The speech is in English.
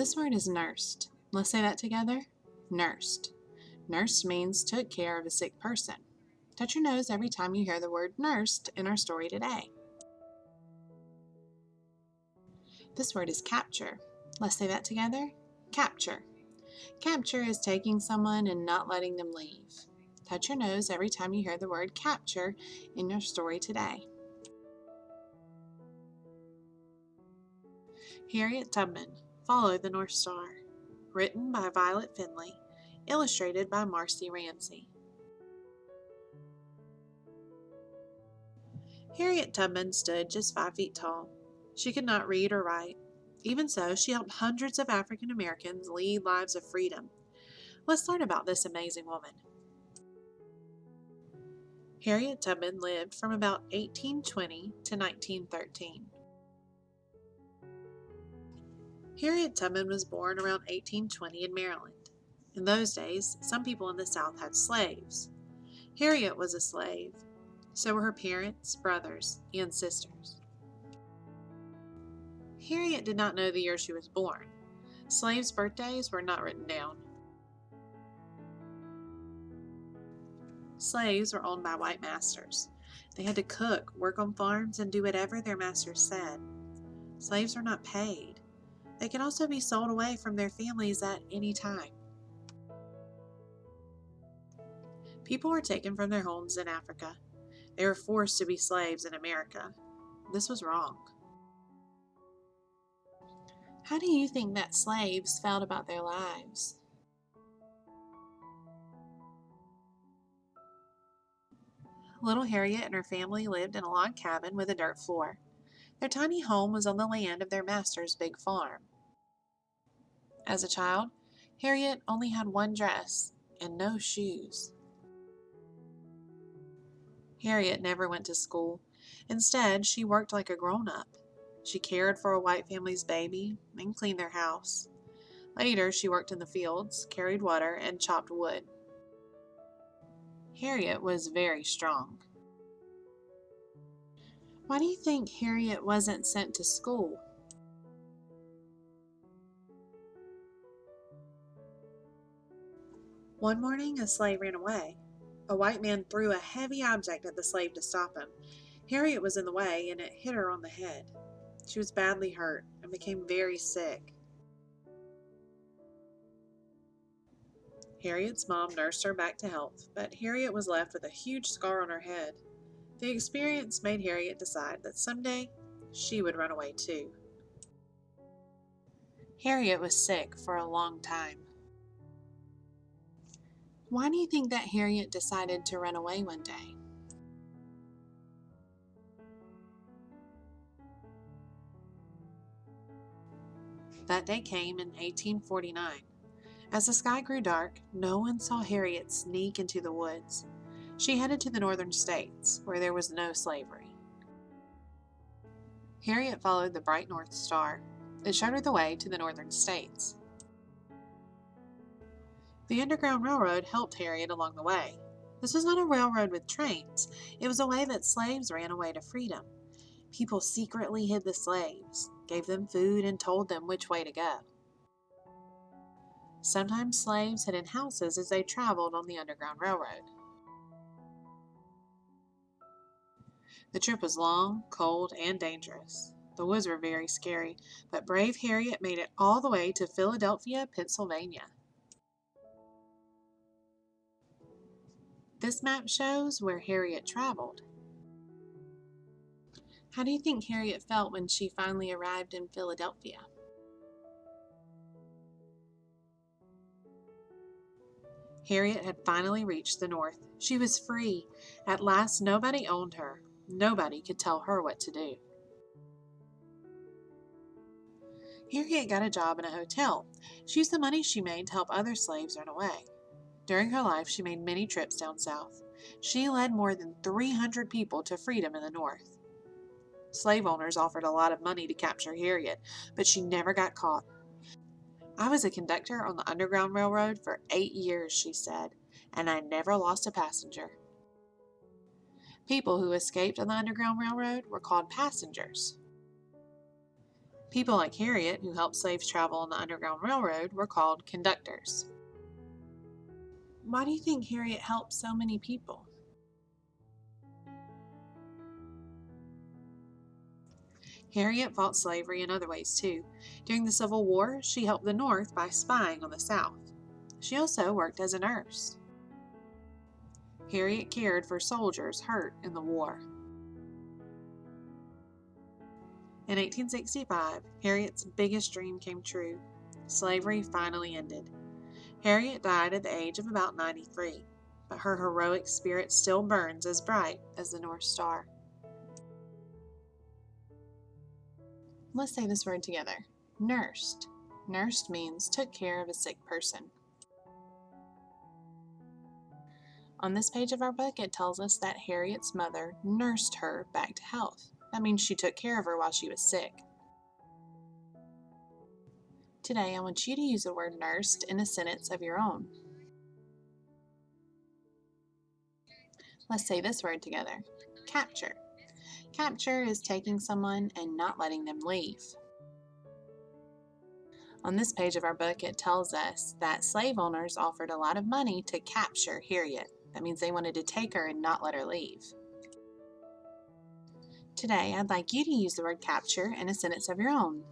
This word is nursed. Let's say that together. Nursed. Nursed means took care of a sick person. Touch your nose every time you hear the word nursed in our story today. This word is capture. Let's say that together. Capture. Capture is taking someone and not letting them leave. Touch your nose every time you hear the word capture in your story today. Harriett Tubman, Follow the North Star. Written by Violet Finley. Illustrated by Marcy Ramsey. Harriett Tubman stood just 5 feet tall. She could not read or write. Even so, she helped hundreds of African Americans lead lives of freedom. Let's learn about this amazing woman. Harriett Tubman lived from about 1820 to 1913. Harriett Tubman was born around 1820 in Maryland. In those days, some people in the South had slaves. Harriett was a slave. So were her parents, brothers, and sisters. Harriett did not know the year she was born. Slaves' birthdays were not written down. Slaves were owned by white masters. They had to cook, work on farms, and do whatever their masters said. Slaves were not paid. They could also be sold away from their families at any time. People were taken from their homes in Africa. They were forced to be slaves in America. This was wrong. How do you think that slaves felt about their lives? Little Harriett and her family lived in a log cabin with a dirt floor. Their tiny home was on the land of their master's big farm. As a child, Harriett only had one dress and no shoes. Harriett never went to school. Instead, she worked like a grown-up. She cared for a white family's baby and cleaned their house. Later, she worked in the fields, carried water, and chopped wood. Harriett was very strong. Why do you think Harriett wasn't sent to school? One morning, a slave ran away. A white man threw a heavy object at the slave to stop him. Harriett was in the way, and it hit her on the head. She was badly hurt and became very sick. Harriett's mom nursed her back to health, but Harriett was left with a huge scar on her head. The experience made Harriett decide that someday she would run away too. Harriett was sick for a long time. Why do you think that Harriett decided to run away one day? That day came in 1849. As the sky grew dark, no one saw Harriett sneak into the woods. She headed to the northern states, where there was no slavery. Harriett followed the bright North Star. It showed her the way to the northern states. The Underground Railroad helped Harriett along the way. This was not a railroad with trains. It was a way that slaves ran away to freedom. People secretly hid the slaves, gave them food, and told them which way to go. Sometimes slaves hid in houses as they traveled on the Underground Railroad. The trip was long, cold, and dangerous. The woods were very scary, but brave Harriett made it all the way to Philadelphia, Pennsylvania. This map shows where Harriett traveled. How do you think Harriett felt when she finally arrived in Philadelphia? Harriett had finally reached the North. She was free. At last, nobody owned her. Nobody could tell her what to do. Harriett got a job in a hotel. She used the money she made to help other slaves run away. During her life, she made many trips down south. She led more than 300 people to freedom in the North. Slave owners offered a lot of money to capture Harriett, but she never got caught. I was a conductor on the Underground Railroad for 8 years, she said, and I never lost a passenger. People who escaped on the Underground Railroad were called passengers. People like Harriet, who helped slaves travel on the Underground Railroad, were called conductors. Why do you think Harriet helped so many people? Harriet fought slavery in other ways too. During the Civil War, she helped the North by spying on the South. She also worked as a nurse. Harriet cared for soldiers hurt in the war. In 1865, Harriet's biggest dream came true. Slavery finally ended. Harriet died at the age of about 93, but her heroic spirit still burns as bright as the North Star. Let's say this word together. Nursed. Nursed means took care of a sick person. On this page of our book, it tells us that Harriet's mother nursed her back to health. That means she took care of her while she was sick. Today, I want you to use the word nursed in a sentence of your own. Let's say this word together. Capture. Capture is taking someone and not letting them leave. On this page of our book, it tells us that slave owners offered a lot of money to capture Harriet. That means they wanted to take her and not let her leave. Today, I'd like you to use the word capture in a sentence of your own.